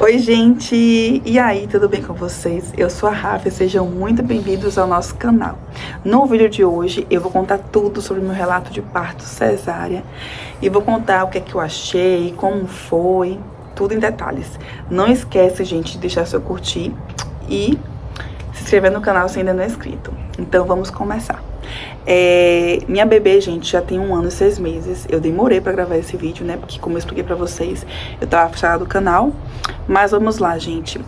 Oi, gente! E aí, tudo bem com vocês? Eu sou a Rafa e sejam muito bem-vindos ao nosso canal. No vídeo de hoje, eu vou contar tudo sobre o meu relato de parto cesárea e vou contar o que é que eu achei, como foi, tudo em detalhes. Não esquece, gente, de deixar seu curtir e se inscrever no canal se ainda não é inscrito. Então, vamos começar. Minha bebê, gente, já tem 1 ano e 6 meses. Eu demorei pra gravar esse vídeo, né? Porque, como eu expliquei pra vocês, eu tava afastada do canal. Mas vamos lá, gente.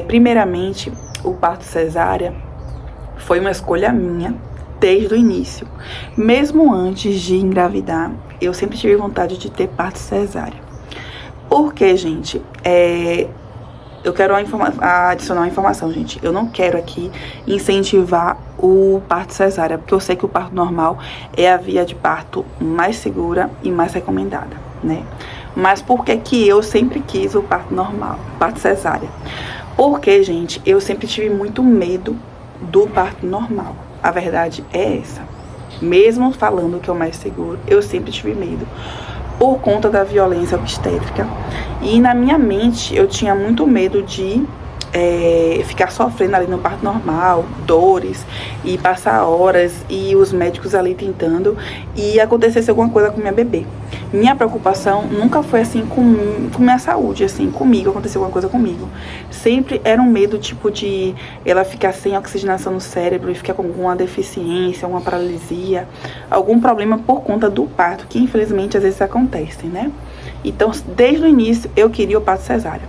Primeiramente, o parto cesárea foi uma escolha minha desde o início. Mesmo antes de engravidar, eu sempre tive vontade de ter parto cesárea. Por quê, gente? Eu quero adicionar uma informação, gente. Eu não quero aqui incentivar o parto cesárea, porque eu sei que o parto normal é a via de parto mais segura e mais recomendada, né? Mas por que que eu sempre quis o parto normal, parto cesárea? Porque, gente, eu sempre tive muito medo do parto normal. A verdade é essa. Mesmo falando que é o mais seguro, eu sempre tive medo por conta da violência obstétrica. E na minha mente eu tinha muito medo de ficar sofrendo ali no parto normal, dores, e passar horas e os médicos ali tentando e acontecesse alguma coisa com minha bebê. Minha preocupação nunca foi assim com minha saúde, assim, comigo, aconteceu alguma coisa comigo. Sempre era um medo, tipo, de ela ficar sem oxigenação no cérebro e ficar com alguma deficiência, alguma paralisia, algum problema por conta do parto, que infelizmente às vezes acontece, né? Então, desde o início, eu queria o parto cesárea.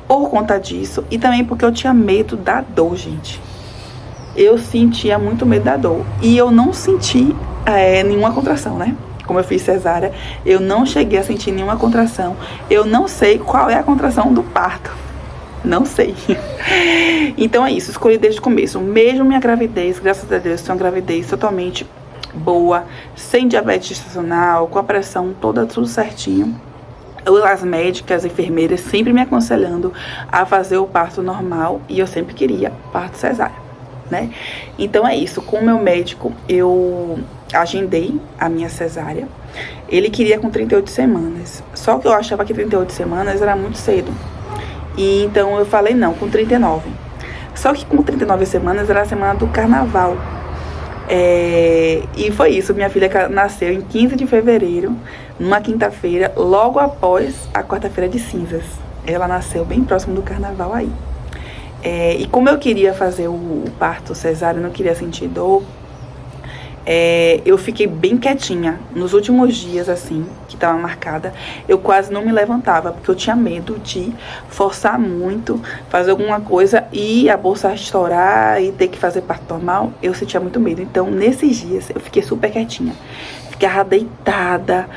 Por conta disso, e também porque eu tinha medo da dor, gente. Eu sentia muito medo da dor. E eu não senti nenhuma contração, né? Como eu fiz cesárea, eu não cheguei a sentir nenhuma contração. Eu não sei qual é a contração do parto. Não sei. Então é isso, escolhi desde o começo. Mesmo minha gravidez, graças a Deus, foi uma gravidez totalmente boa, sem diabetes gestacional, com a pressão toda, tudo certinho. As médicas, as enfermeiras sempre me aconselhando a fazer o parto normal e eu sempre queria parto cesárea, né? Então é isso, com o meu médico eu agendei a minha cesárea. Ele queria com 38 semanas, só que eu achava que 38 semanas era muito cedo. E então eu falei não, com 39. Só que com 39 semanas era a semana do carnaval. E foi isso, minha filha nasceu em 15 de fevereiro, numa quinta-feira, logo após a quarta-feira de cinzas. Ela nasceu bem próximo do carnaval aí. E como eu queria fazer o parto cesárea, não queria sentir dor, eu fiquei bem quietinha. Nos últimos dias, assim, que estava marcada, eu quase não me levantava, porque eu tinha medo de forçar muito, fazer alguma coisa e a bolsa estourar e ter que fazer parto normal. Eu sentia muito medo. Então, nesses dias, eu fiquei super quietinha. Ficava deitada,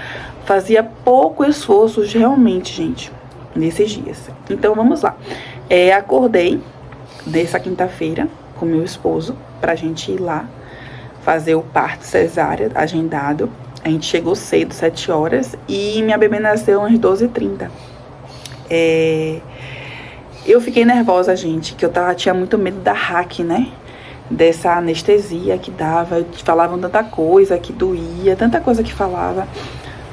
fazia pouco esforço, realmente, gente, nesses dias. Então, vamos lá. Acordei nessa quinta-feira com meu esposo pra gente ir lá fazer o parto cesárea agendado. A gente chegou cedo, 7 horas, e minha bebê nasceu às 12h30. Eu fiquei nervosa, gente, que eu tinha muito medo da hack, né? Dessa anestesia que dava, falavam tanta coisa que doía, tanta coisa que falava.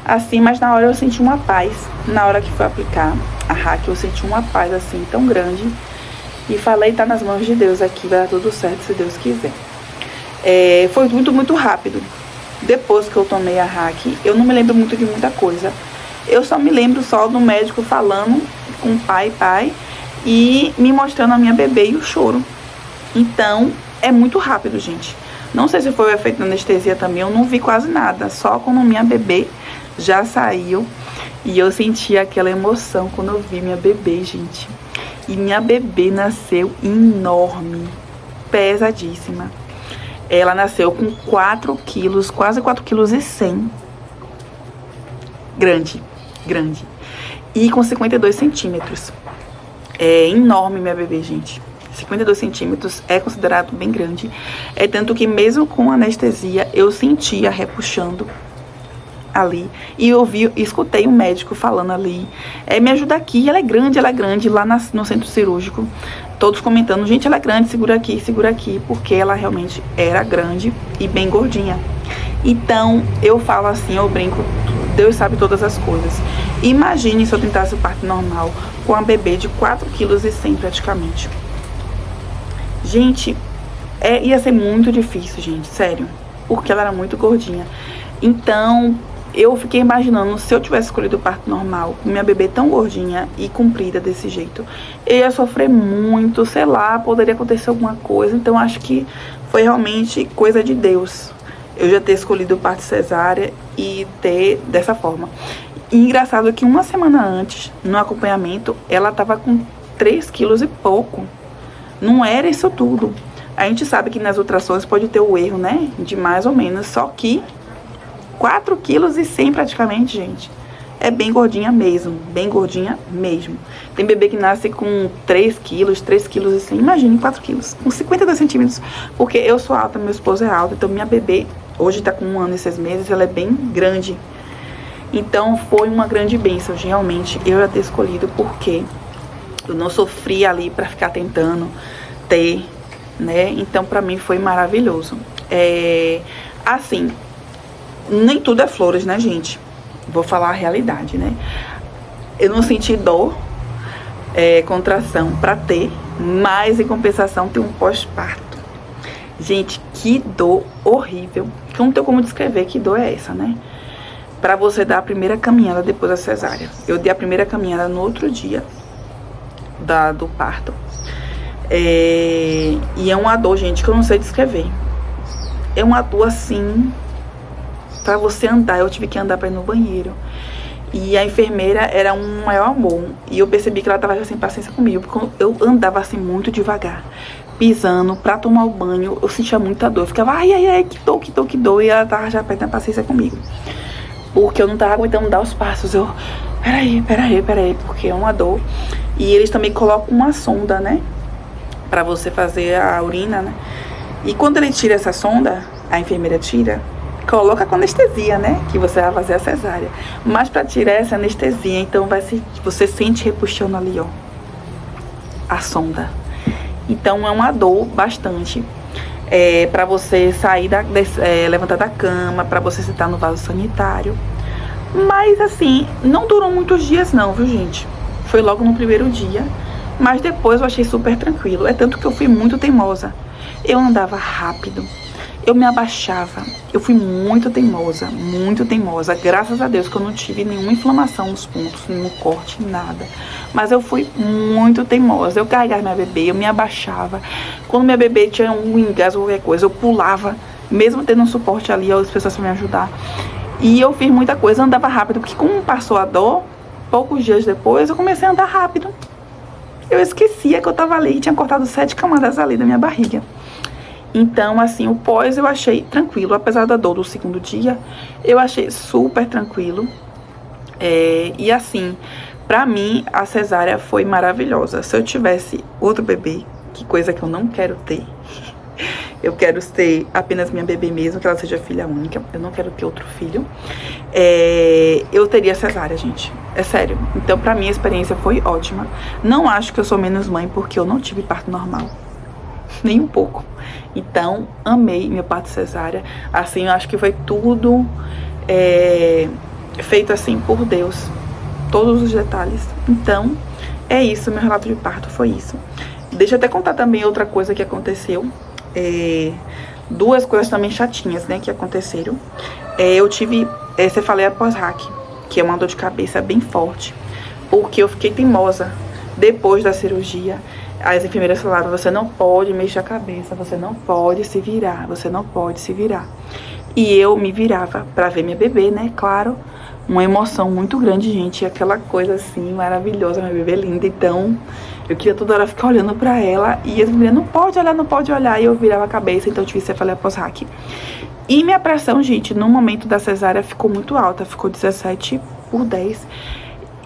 Assim, mas na hora eu senti uma paz. Na hora que foi aplicar a hack, eu senti uma paz, assim, tão grande. E falei, tá nas mãos de Deus aqui, vai dar tudo certo se Deus quiser. Foi muito, muito rápido. Depois que eu tomei a hack, eu não me lembro muito de muita coisa. Eu só me lembro só do médico falando com o pai, e me mostrando a minha bebê e o choro. Então, é muito rápido, gente. Não sei se foi o efeito da anestesia também, eu não vi quase nada. Só quando minha bebê já saiu e eu senti aquela emoção quando eu vi minha bebê, gente. E minha bebê nasceu enorme, pesadíssima. Ela nasceu com 4 quilos, quase 4,1 kg. Grande. E com 52 centímetros. É enorme minha bebê, gente. 52 centímetros é considerado bem grande. Tanto que mesmo com anestesia, eu sentia repuxando ali. E eu escutei um médico falando ali, me ajuda aqui, ela é grande, lá no centro cirúrgico. Todos comentando, gente, ela é grande, segura aqui, porque ela realmente era grande e bem gordinha. Então, eu falo assim, eu brinco, Deus sabe todas as coisas. Imagine se eu tentasse o parto normal com a bebê de 4,1 kg praticamente. Gente, ia ser muito difícil, gente, sério. Porque ela era muito gordinha. Então, eu fiquei imaginando, se eu tivesse escolhido o parto normal, com minha bebê tão gordinha e comprida desse jeito, eu ia sofrer muito, sei lá, poderia acontecer alguma coisa. Então, acho que foi realmente coisa de Deus eu já ter escolhido o parto cesárea e ter dessa forma. E engraçado que uma semana antes, no acompanhamento, ela tava com 3 quilos e pouco. Não era isso tudo. A gente sabe que nas ultrassons pode ter o erro, né? De mais ou menos. Só que 4,1 kg praticamente, gente. É bem gordinha mesmo. Bem gordinha mesmo. Tem bebê que nasce com 3 quilos, 3,1 kg. Imagine 4 quilos. Com 52 centímetros. Porque eu sou alta, meu esposo é alto. Então minha bebê hoje tá com 1 ano e 6 meses. Ela é bem grande. Então foi uma grande bênção, realmente, eu já ter escolhido, porque eu não sofri ali pra ficar tentando ter, né? Então pra mim foi maravilhoso. Assim, nem tudo é flores, né, gente? Vou falar a realidade, né? Eu não senti dor, contração pra ter, mas em compensação tem um pós-parto. Gente, que dor horrível. Não tem como descrever que dor é essa, né? Pra você dar a primeira caminhada depois da cesárea. Eu dei a primeira caminhada no outro dia do parto. E é uma dor, gente, que eu não sei descrever. É uma dor assim, pra você andar. Eu tive que andar pra ir no banheiro. E a enfermeira era um maior amor. E eu percebi que ela tava já sem paciência comigo, porque eu andava assim muito devagar, pisando pra tomar o banho. Eu sentia muita dor. Eu ficava, ai, que dor, que dor, que dor. E ela tava já perdendo a paciência comigo, porque eu não tava aguentando dar os passos. Eu, peraí, porque é uma dor. E eles também colocam uma sonda, né, pra você fazer a urina, né. E quando ele tira essa sonda, a enfermeira tira, coloca com anestesia, né, que você vai fazer a cesárea. Mas pra tirar essa anestesia, então você sente repuxando ali, ó, a sonda. Então é uma dor bastante. Pra você sair, levantar da cama, pra você sentar no vaso sanitário. Mas assim, não durou muitos dias não, viu, gente? Foi logo no primeiro dia, mas depois eu achei super tranquilo. É tanto que eu fui muito teimosa. Eu andava rápido, eu me abaixava, eu fui muito teimosa, muito teimosa. Graças a Deus que eu não tive nenhuma inflamação nos pontos, nenhum corte, nada. Mas eu fui muito teimosa. Eu carregava minha bebê, eu me abaixava. Quando minha bebê tinha um engasgo ou qualquer coisa, eu pulava, mesmo tendo um suporte ali, as pessoas pra me ajudar. E eu fiz muita coisa, andava rápido, porque como passou a dor, poucos dias depois, eu comecei a andar rápido. Eu esquecia que eu tava ali e tinha cortado 7 camadas ali da minha barriga. Então, assim, o pós eu achei tranquilo. Apesar da dor do segundo dia, eu achei super tranquilo. E assim, pra mim, a cesárea foi maravilhosa. Se eu tivesse outro bebê, que coisa que eu não quero ter, eu quero ter apenas minha bebê mesmo, que ela seja filha única. Eu não quero ter outro filho. Eu teria cesárea, gente. É sério. Então, pra mim, a experiência foi ótima. Não acho que eu sou menos mãe, porque eu não tive parto normal. Nem um pouco. Então, amei meu parto cesárea. Assim, eu acho que foi tudo feito assim por Deus. Todos os detalhes. Então, é isso. Meu relato de parto foi isso. Deixa eu até contar também outra coisa que aconteceu. Duas coisas também chatinhas, né, que aconteceram. Eu tive cefaleia pós-RAC, que é uma dor de cabeça bem forte, porque eu fiquei teimosa. Depois da cirurgia, as enfermeiras falaram: você não pode mexer a cabeça, você não pode se virar, você não pode se virar. E eu me virava pra ver minha bebê, né, claro. Uma emoção muito grande, gente, aquela coisa assim, maravilhosa, minha bebê linda. Então, eu queria toda hora ficar olhando pra ela, e as meninas, não pode olhar, não pode olhar, e eu virava a cabeça. Então eu tive cefaleia pós-RAC. E minha pressão, gente, no momento da cesárea ficou muito alta, ficou 17/10.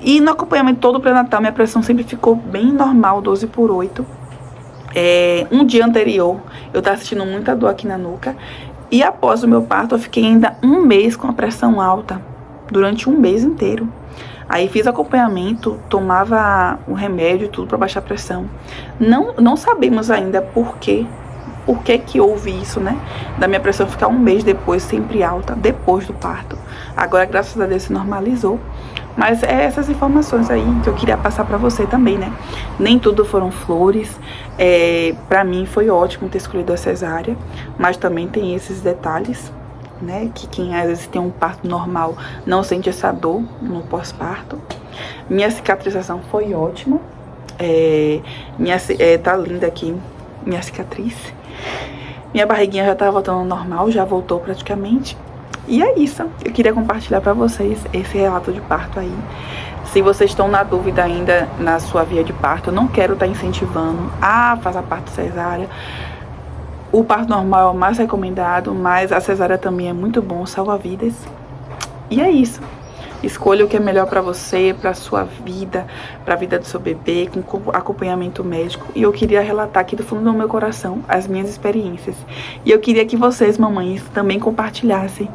E no acompanhamento todo pré-natal, minha pressão sempre ficou bem normal, 12/8. Um dia anterior, eu tava sentindo muita dor aqui na nuca. E após o meu parto, eu fiquei ainda um mês com a pressão alta. Durante um mês inteiro. Aí fiz acompanhamento, tomava o remédio e tudo pra baixar a pressão. Não sabemos ainda por quê por que que houve isso, né? Da minha pressão ficar um mês depois sempre alta, depois do parto. Agora, graças a Deus, se normalizou. Mas é essas informações aí que eu queria passar pra você também, né? Nem tudo foram flores. Pra mim foi ótimo ter escolhido a cesárea, mas também tem esses detalhes, né? Que quem às vezes tem um parto normal não sente essa dor no pós-parto. Minha cicatrização foi ótima. Tá linda aqui minha cicatriz. Minha barriguinha já tá voltando ao normal, já voltou praticamente. E é isso, eu queria compartilhar pra vocês esse relato de parto aí. Se vocês estão na dúvida ainda na sua via de parto, eu não quero estar incentivando a fazer parto cesárea. O parto normal é o mais recomendado, mas a cesárea também é muito bom, salva vidas. E é isso. Escolha o que é melhor pra você, pra sua vida, pra vida do seu bebê, com acompanhamento médico. E eu queria relatar aqui do fundo do meu coração as minhas experiências. E eu queria que vocês, mamães, também compartilhassem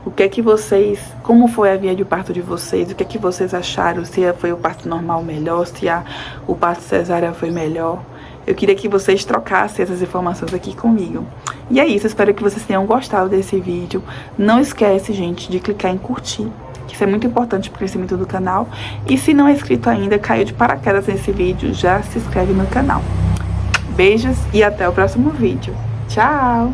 o que é que vocês, como foi a via de parto de vocês, o que é que vocês acharam, se foi o parto normal melhor, se o parto cesárea foi melhor. Eu queria que vocês trocassem essas informações aqui comigo. E é isso, espero que vocês tenham gostado desse vídeo. Não esquece, gente, de clicar em curtir. Isso é muito importante para o crescimento do canal. E se não é inscrito ainda, caiu de paraquedas nesse vídeo, já se inscreve no canal. Beijos e até o próximo vídeo. Tchau!